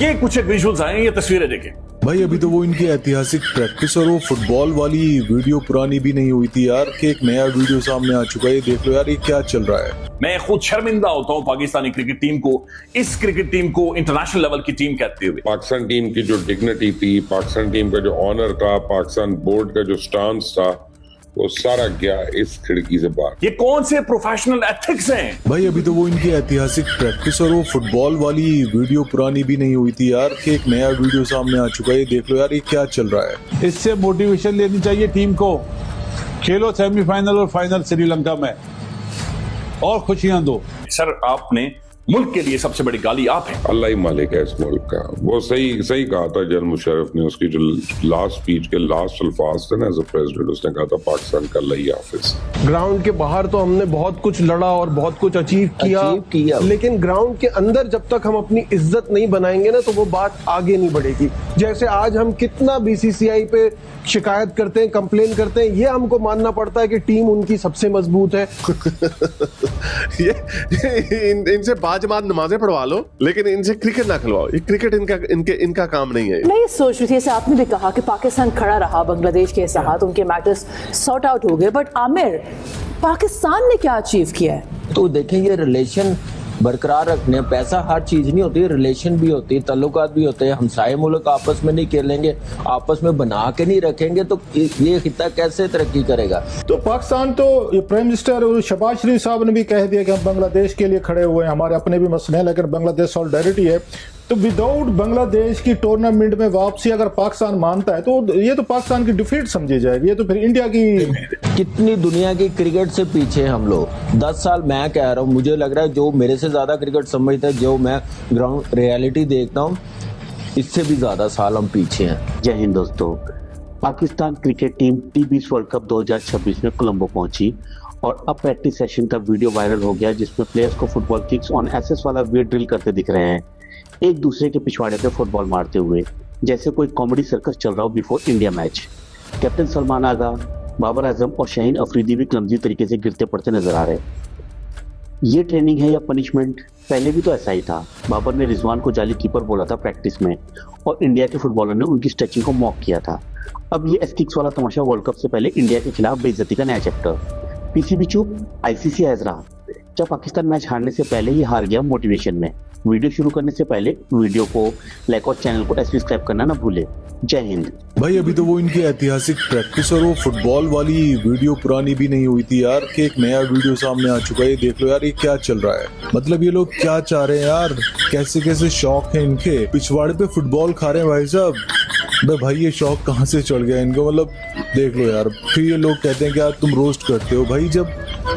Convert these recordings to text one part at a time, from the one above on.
ये कुछ एक विजुअल्स आए, ये तस्वीरें देखें। भाई अभी तो वो इनकी ऐतिहासिक प्रैक्टिस और वो फुटबॉल वाली वीडियो पुरानी भी नहीं हुई थी यार, कि एक नया वीडियो सामने आ चुका है। ये देख लो यार, ये क्या चल रहा है। मैं खुद शर्मिंदा होता हूं पाकिस्तानी क्रिकेट टीम को, इस क्रिकेट टीम को इंटरनेशनल लेवल की टीम कहते हुए। पाकिस्तान टीम की जो डिग्निटी थी, पाकिस्तान टीम का जो ऑनर था, पाकिस्तान बोर्ड का जो स्टांस था, वो सारा गया इस खिड़की से बाहर। ये कौन से प्रोफेशनल एथिक्स हैं? भाई अभी तो वो इनकी ऐतिहासिक प्रैक्टिस और वो फुटबॉल वाली वीडियो पुरानी भी नहीं हुई थी यार, कि एक नया वीडियो सामने आ चुका है। ये देख लो यार, ये क्या चल रहा है। इससे मोटिवेशन लेनी चाहिए टीम को। खेलो सेमीफाइनल और फाइनल श्रीलंका में और खुशियां दो। सर, आपने मुल्क के लिए सबसे बड़ी गाली आप हैं। अल्लाह ही मालिक है इस मुल्क का। वो सही कहा था जनरल मुशर्रफ ने, उसकी जो लास्ट स्पीच के लास्ट अल्फाज थे ना एज अ प्रेसिडेंट, उसने कहा था पाकिस्तान का अल्लाह ही हाफिज। ग्राउंड के बाहर तो हमने बहुत कुछ लड़ा और बहुत कुछ अचीव किया, लेकिन ग्राउंड के अंदर जब तक हम अपनी इज्जत नहीं बनाएंगे ना, तो वो बात आगे नहीं बढ़ेगी। जैसे आज हम कितना बीसीसीआई पे शिकायत करते हैं, कंप्लेन करते हैं, ये हमको मानना पड़ता है कि टीम उनकी सबसे मजबूत है। इनसे बाजमात नमाजें पढ़वा लो, लेकिन इनसे क्रिकेट ना खिलवाओ। ये क्रिकेट इनका काम नहीं है। मैं ये सोच रही थी, जैसे आपने भी कहा कि पाकिस्तान खड़ा रहा बांग्लादेश के साथ, उनके मैटर्स सॉर्ट आउट हो गए, बट आमिर, पाकिस्तान ने क्या अचीव किया है? तो देखें, ये रिलेशन बरकरार रखने, पैसा हर चीज नहीं होती, रिलेशन भी होती है, ताल्लुकात भी होते हैं। हमसाये मुल्क आपस में नहीं खेलेंगे, आपस में बना के नहीं रखेंगे तो ये खिता कैसे तरक्की करेगा? तो पाकिस्तान तो ये प्राइम मिनिस्टर शहबाज शरीफ साहब ने भी कह दिया कि हम बांग्लादेश के लिए खड़े हुए हैं, हमारे अपने भी मसले हैं, लेकिन बांग्लादेश सॉलिडारिटी है। तो विदाउट बांग्लादेश की टूर्नामेंट में वापसी अगर पाकिस्तान मानता है तो ये तो पाकिस्तान की डिफीट समझी जाएगी। ये तो फिर इंडिया की कितनी दुनिया की क्रिकेट से पीछे हम लोग। 10 साल मैं कह रहा हूँ, मुझे लग रहा है जो मेरे से ज्यादा क्रिकेट समझता है, जो मैं ग्राउंड रियलिटी देखता हूँ, इससे भी ज्यादा साल हम पीछे हैं। जय हिंद दोस्तों। Pakistan cricket team T20 world cup 2026 में कोलंबो पहुंची और अब प्रैक्टिस सेशन का वीडियो वायरल हो गया, जिसमें प्लेयर्स को फुटबॉल किक्स ऑन एसएस वाला वेट ड्रिल करते दिख रहे हैं, एक दूसरे के पिछवाड़े पे फुटबॉल मारते हुए, जैसे कोई कॉमेडी सर्कस चल रहा हो before India match. Captain Salman Agha, Babar Azam और शाहीन अफरीदी भी क्लमजी तरीके से गिरते पड़ते नजर आ रहे। ये ट्रेनिंग है या पनिशमेंट? पहले भी तो ऐसा ही था। बाबर ने रिजवान को जाली कीपर बोला था प्रैक्टिस में, और इंडिया के फुटबॉलर ने उनकी स्ट्रेचिंग को मॉक किया था। अब ये एस्किक्स वाला तमाशा वर्ल्ड कप से पहले इंडिया के खिलाफ बेइज्जती का नया चैप्टर। पीसीबी चुप, आईसीसी ऐज रहा। जब पाकिस्तान मैच हारने से पहले ही हार गया मोटिवेशन में। वीडियो शुरू करने से पहले वीडियो को लाइक और चैनल को सब्सक्राइब करना ना भूले। जय हिंद। भाई अभी तो वो इनकी ऐतिहासिक प्रैक्टिस और वो फुटबॉल वाली वीडियो पुरानी भी नहीं हुई थी यार, कि एक नया वीडियो सामने आ चुका है। ये देख लो यार, ये क्या चल रहा है। मतलब ये लोग क्या चाह रहे हैं यार, कैसे कैसे शौक है इनके, पिछवाड़े पे फुटबॉल खा रहे हैं भाई साहब। भाई ये शौक कहाँ से चढ़ गया इनको, मतलब देख लो यार। फिर ये लोग कहते हैं कि यार तुम रोस्ट करते हो। भाई जब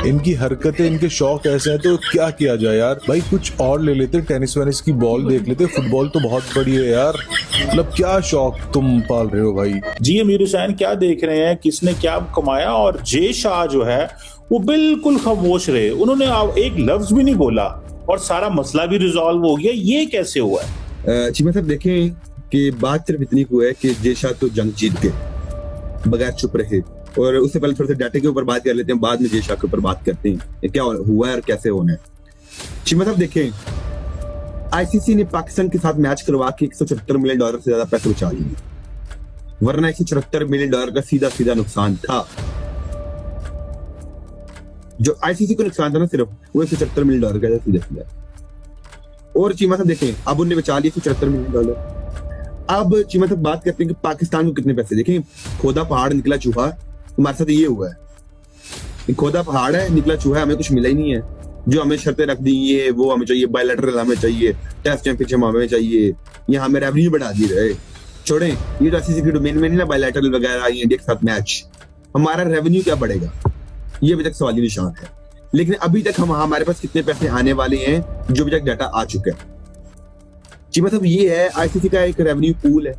इनकी हरकतें, इनके शौक ऐसे हैं तो क्या किया जाए यार। भाई कुछ और ले लेते, टेनिस वेनिस की बॉल देख लेते, फुटबॉल तो बहुत बड़ी है यार। मतलब क्या शौक तुम पाल रहे हो भाई। जी अमीर हुसैन क्या देख रहे हैं, किसने क्या कमाया, और जे शाह जो है वो बिल्कुल खामोश रहे, उन्होंने एक लफ्ज भी नहीं बोला और सारा मसला भी रिजॉल्व हो गया। ये कैसे हुआ है? चीमा साहब देखें कि बात सिर्फ इतनी हुआ है कि जे शाह तो जंग जीत गए बगैर चुप रहे, और उससे पहले थोड़े से डाटे के ऊपर बात कर लेते हैं, बाद में जे शाह के ऊपर बात करते हैं क्या हुआ है और कैसे होना है। चीमा साहब देखें, आईसीसी ने पाकिस्तान के साथ मैच करवा के $174 मिलियन से ज्यादा पैसे बचा लिए, वरना $174 मिलियन का सीधा नुकसान था। जो आईसीसी को नुकसान था ना सिर्फ वो $174 मिलियन का सीधा। और चीमा साहब देखें, अब उन्हें बचा लिए $174 मिलियन। अब चीमा साहब बात करते हैं कि पाकिस्तान को कितने पैसे। देखें, खोदा पहाड़ निकला चूहा, हमारे साथ ये हुआ है। खोदा पहाड़ है, निकला चूहा, हमें कुछ मिला ही नहीं है। जो हमें शर्तें रख दी, ये वो हमें चाहिए, बायलैटरल हमें चाहिए, टेस्ट चैंपियनशिप हमें चाहिए, यहाँ हमें रेवेन्यू बढ़ा दी रहे। छोड़ें, ये तो आईसीसी के डोमेन में नहीं ना बायलैटरल वगैरह इंडिया के साथ मैच, हमारा रेवेन्यू क्या बढ़ेगा, ये अभी तक सवाली निशान है। लेकिन अभी तक हमारे पास कितने पैसे आने वाले हैं, जो अभी तक डाटा आ चुका है। जी मतलब ये है, आईसीसी का एक रेवेन्यू पूल है,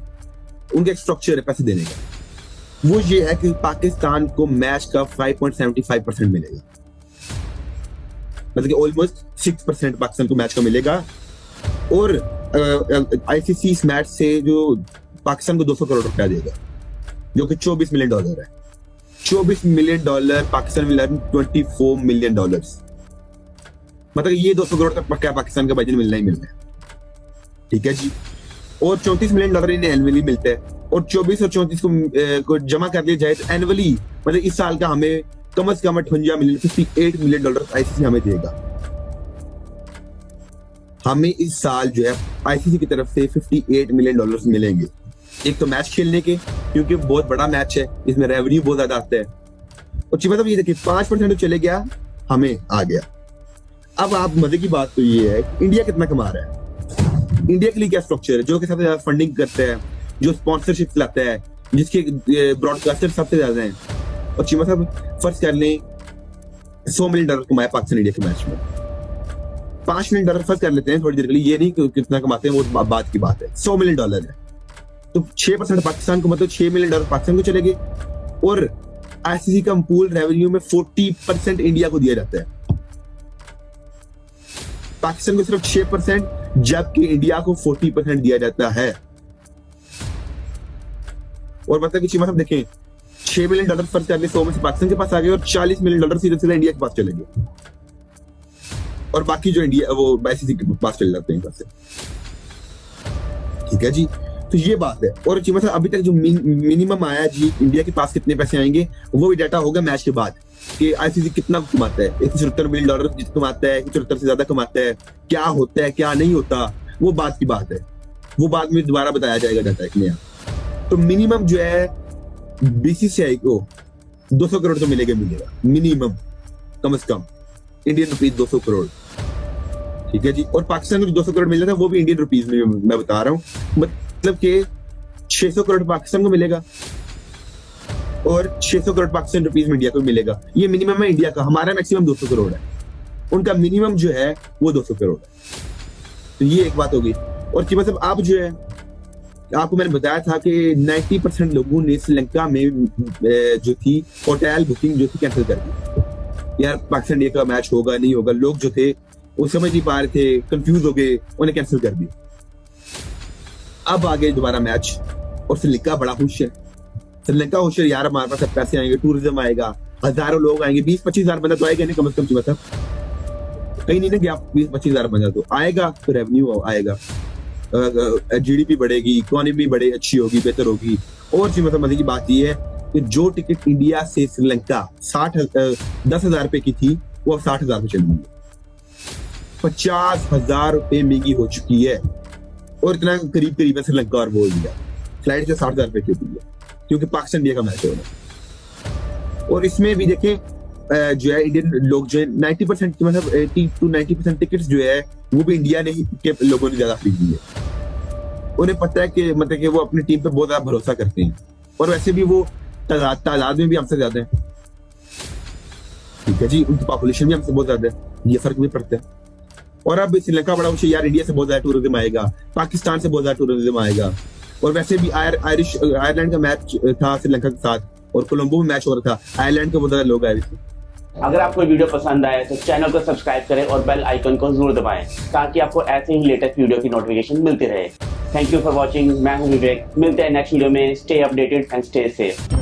उनका एक स्ट्रक्चर है पैसे देने का। वो ये है कि पाकिस्तान को मैच का 5.75% मिलेगा, मतलब कि ऑलमोस्ट 6% पाकिस्तान को मैच का मिलेगा। और आईसीसी इस मैच से जो पाकिस्तान को 200 करोड़ रुपया देगा, जो कि $24 मिलियन है। $24 million Pakistan will earn $24 million. मतलब ये 200 करोड़ तक पक्का पाकिस्तान का बजट मिलना ही मिलना है। ठीक है जी। और $34 मिलियन इन्हें एनुअली मिलता है, और 24 और 34 को जमा कर लिया जाए तो एनुअली मतलब इस साल का हमें कम से कम 58 मिलियन आईसीसी हमें देगा। हमें इस साल जो है आईसीसी की तरफ से $58 मिलियन मिलेंगे। एक तो मैच खेलने के, क्योंकि बहुत बड़ा मैच है, इसमें रेवेन्यू बहुत ज्यादा आता है। और मतलब ये देखिए 5% तो चले गया, हमें आ गया। अब आप मजे की बात तो ये है कि इंडिया कितना कमा रहा है, इंडिया के लिए क्या स्ट्रक्चर है, जो कि सबसे ज्यादा फंडिंग करता है, जो स्पॉन्सरशिप लाता है, जिसके ब्रॉडकास्टर सबसे ज्यादा हैं। और चीमा साहब फर्ज कर लें $100 मिलियन कमाया पाकिस्तान इंडिया के मैच में, $5 मिलियन फर्ज कर लेते हैं थोड़ी देर के लिए, ये नहीं कि कितना कमाते हैं वो बात की बात है, $100 मिलियन है तो 6% पाकिस्तान को, मतलब $6 मिलियन पाकिस्तान को चलेंगे। और आईसीसी का पूल रेवेन्यू में 40% इंडिया को दिया जाता है, पाकिस्तान को सिर्फ 6%, जबकि इंडिया को 40% दिया जाता है। और मतलब कि चीमा साहब देखें $6 मिलियन फर्ज कर ले, 100 में से पाकिस्तान के पास आ गए और $40 मिलियन सीधे सीधे इंडिया के पास चले गए, और बाकी जो इंडिया वो आईसीसी के पास चले जाते हैं यहाँ से। ठीक है जी, तो ये बात है। और चीमा साहब अभी तक जो मिनिमम आया जी इंडिया के पास कितने पैसे आएंगे वो भी डाटा होगा मैच के बाद, कि आईसीसी कितना कमाता है, $174 मिलियन जितना कमाता है, 74 से ज्यादा कमाता है, क्या होता है क्या नहीं होता, वो बात की बात है, वो बाद में दोबारा बताया जाएगा डाटा एक नया। तो मिनिमम जो है बीसीसीआई को 200 करोड़ तो मिलेगा मिनिमम, कम से कम इंडियन रुपीज 200 करोड़। ठीक है जी, और पाकिस्तान को 200 करोड़ मिल रहा था वो भी इंडियन रुपीज में मैं बता रहा हूँ, मतलब कि 600 करोड़ पाकिस्तान को मिलेगा और 600 करोड़ पाकिस्तान रुपीज में इंडिया को मिलेगा। ये मिनिमम है इंडिया का, हमारा मैक्सिमम 200 करोड़ है, उनका मिनिमम जो है वो 200 करोड़ है। तो ये एक बात होगी। और कि मतलब आप जो है, आपको मैंने बताया था कि 90% लोगों ने श्रीलंका में जो थी होटल बुकिंग जो थी कैंसिल कर दी, यार पाकिस्तान इंडिया का मैच होगा नहीं होगा, लोग जो थे वो समझ नहीं पा रहे थे, कंफ्यूज हो गए, उन्हें कैंसिल कर दिया। अब आ गए दोबारा मैच और श्रीलंका बड़ा खुश है, श्रीलंका खुश है, यार हमारे पास पैसे आएंगे, टूरिज्म आएगा, हजारों लोग आएंगे, 20-25 हजार बंदा तो आएगा नहीं, कम से कम मतलब कहीं नहीं ना कि आप 20-25 हजार बंदा तो आएगा, तो रेवेन्यू आएगा, जीडीपी बढ़ेगी, इकोनॉमी बड़े अच्छी होगी, बेहतर होगी। और जी मतलब मजे की बात यह है कि जो टिकट इंडिया से श्रीलंका 10,000 रुपए की थी वो 60,000 पे चली गई, 50,000 रुपए महंगी हो चुकी है। और इतना करीब करीब है श्रीलंका और बोल दिया, फ्लाइट से 60,000 रुपए की होती है, क्योंकि पाकिस्तान इंडिया का मैच हो रहा है। और इसमें भी देखें जो है इंडियन लोग जो है 90% की मतलब 80 to 90% टिकट्स जो है वो भी इंडिया ने ही के लोगों ने ज्यादा खरीदी है। उन्हें पता है कि मतलब कि वो अपनी टीम पे बहुत ज्यादा भरोसा करते हैं, और वैसे भी वो तादाद में भी हमसे ज्यादा है। ठीक है जी, उनकी पॉपुलेशन भी हमसे बहुत ज्यादा है, ये फर्क भी पड़ता है। और अब श्रीलंका बड़ा खुश है, यार इंडिया से बहुत ज्यादा टूरिज्म आएगा, पाकिस्तान से बहुत ज्यादा टूरिज्म आएगा। और वैसे भी आयरलैंड का मैच था श्रीलंका के साथ, और कोलंबो में मैच हो रहा था, आयरलैंड के बहुत ज्यादा लोग आए थे। अगर आपको वीडियो पसंद आए तो चैनल को सब्सक्राइब करें और बेल आइकन को जरूर दबाएं, ताकि आपको ऐसे ही लेटेस्ट वीडियो की नोटिफिकेशन मिलती रहे। थैंक यू फॉर वॉचिंग, मैं हूं विवेक, मिलते हैं नेक्स्ट वीडियो में। Stay updated and stay safe.